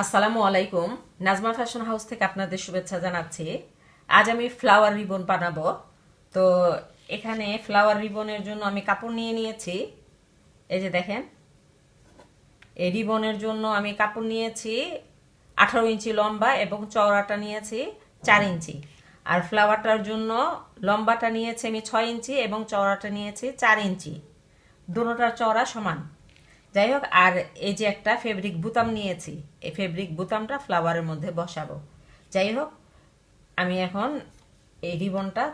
আসসালামু আলাইকুম। Nazma fashion house থেকে আপনাদের শুভেচ্ছা জানাচ্ছি। আজ আমি ফ্লাওয়ার রিবন বানাবো। তো এখানে ফ্লাওয়ার রিবনের জন্য আমি কাপড় নিয়ে নিয়েছি। এই যে দেখেন, এই রিবনের জন্য আমি কাপড় নিয়েছি 18 ইঞ্চি লম্বা এবং চওড়াটা নিয়েছি 4 ইঞ্চি। আর ফ্লাওয়ারটার জন্য লম্বাটা নিয়েছি আমি 6 ইঞ্চি এবং চওড়াটা নিয়েছি 4 ইঞ্চি। দুটোটার চওড়া সমান। যাই হোক, আর এই যে একটা ফেব্রিক বুতাম নিয়েছি, এই ফেব্রিক বুতামটা ফ্লাওয়ারের মধ্যে বসাবো। যাই হোক, আমি এখন এই রিবনটা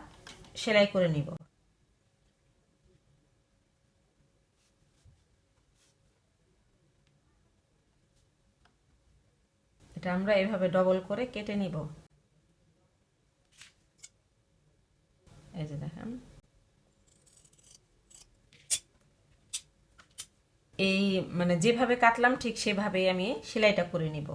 সেলাই করে নিব। এটা আমরা এভাবে ডবল করে কেটে নিব। এই যে দেখেন, এই মানে যেভাবে কাটলাম ঠিক সেভাবেই আমি সেলাইটা করে নিব।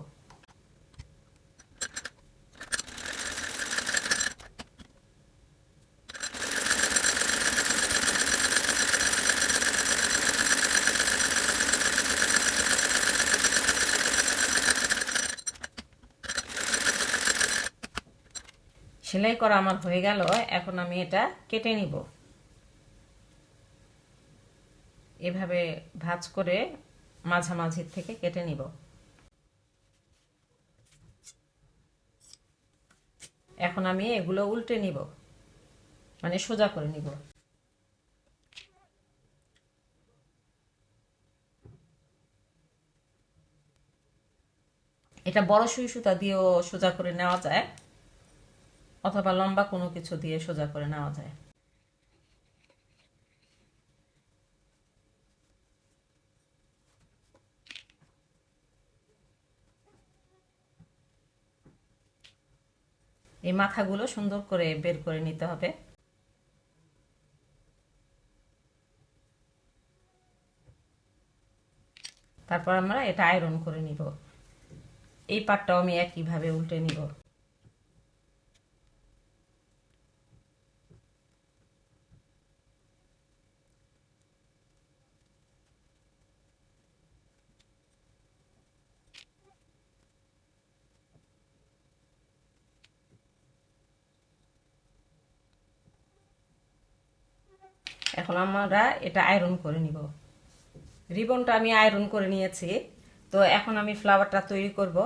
সেলাই করা আমার হয়ে গেল। এখন আমি এটা কেটে নিব। এভাবে ভাঁজ করে মাঝামাঝি থেকে কেটে নিব। এখন আমি এগুলো উল্টে নিব, মানে সোজা করে নিব। এটা বড় সুই সুতা দিয়েও সোজা করে নেওয়া যায়, অথবা লম্বা কোনো কিছু দিয়ে সোজা করে নেওয়া যায়। এই মাথাগুলো সুন্দর করে বের করে নিতে হবে। তারপর আমরা এটা আয়রন করে নিব। এই পাটটাও আমি একইভাবে উল্টে নিব। এখন আমরা এটা আয়রন করে নিব। রিবনটা আমি আয়রন করে নিয়েছি। তো এখন আমি ফ্লাওয়ারটা তৈরি করব।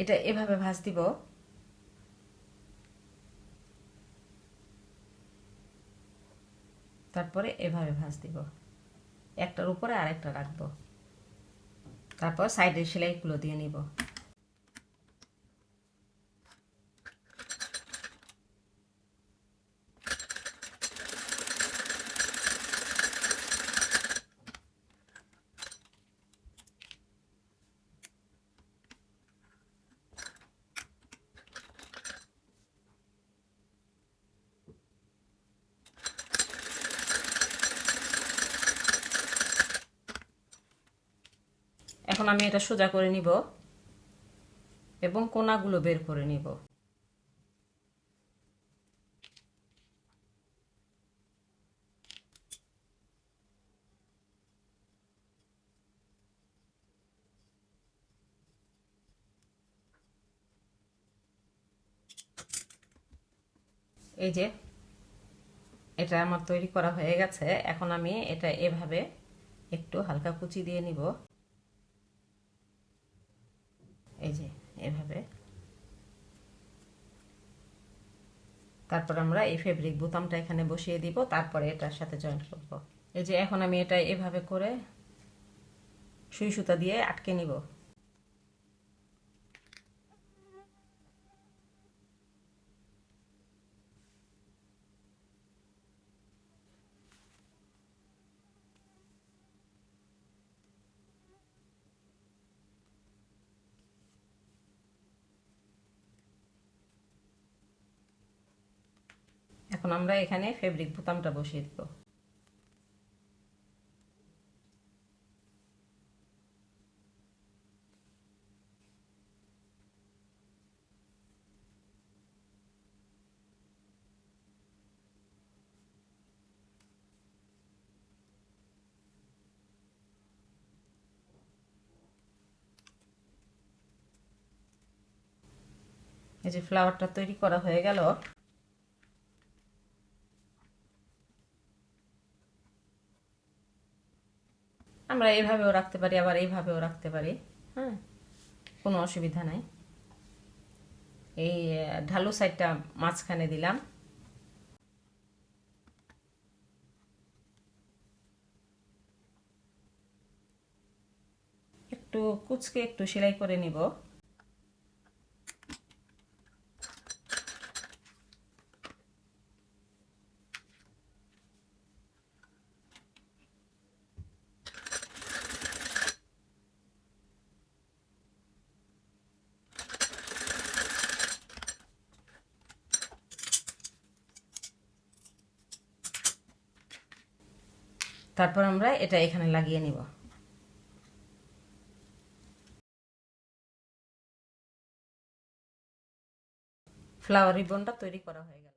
এটা এভাবে ভাঁজ দিব। তারপরে এভাবে ভাঁজ দিব, একটার উপরে আরেকটা রাখবো। তারপর সাইডের সেলাইগুলো দিয়ে নিব। এখন আমি এটা সোজা করে নিব এবং কোনাগুলো বের করে নিব। এই যে এটা আমার তৈরি করা হয়ে গেছে। এখন আমি এটা এভাবে একটু হালকা কুচি দিয়ে নিব। এই যে এভাবে। তারপর আমরা এই ফেব্রিক বোতামটা এখানে বসিয়ে দিব, তারপরে এটার সাথে জয়েন্ট করব। এই যে এখন আমি এটা এভাবে করে সুই সুতা দিয়ে আটকে নিব। এখন আমরা এখানে ফেব্রিক বোতামটা বসিয়ে দিব। এই যে ফ্লাওয়ারটা তৈরি করা হয়ে গেল। আমরা এইভাবেও রাখতে পারি, আবার এইভাবেও রাখতে পারি। হ্যাঁ, কোনো অসুবিধা নাই। এই ঢালু সাইডটা মাঝখানে দিলাম। একটু কুচকে একটু সেলাই করে নিব। তারপর আমরা এটা এখানে লাগিয়ে নিব। ফ্লাওয়ার রিবনটা তৈরি করা হয়ে গেল।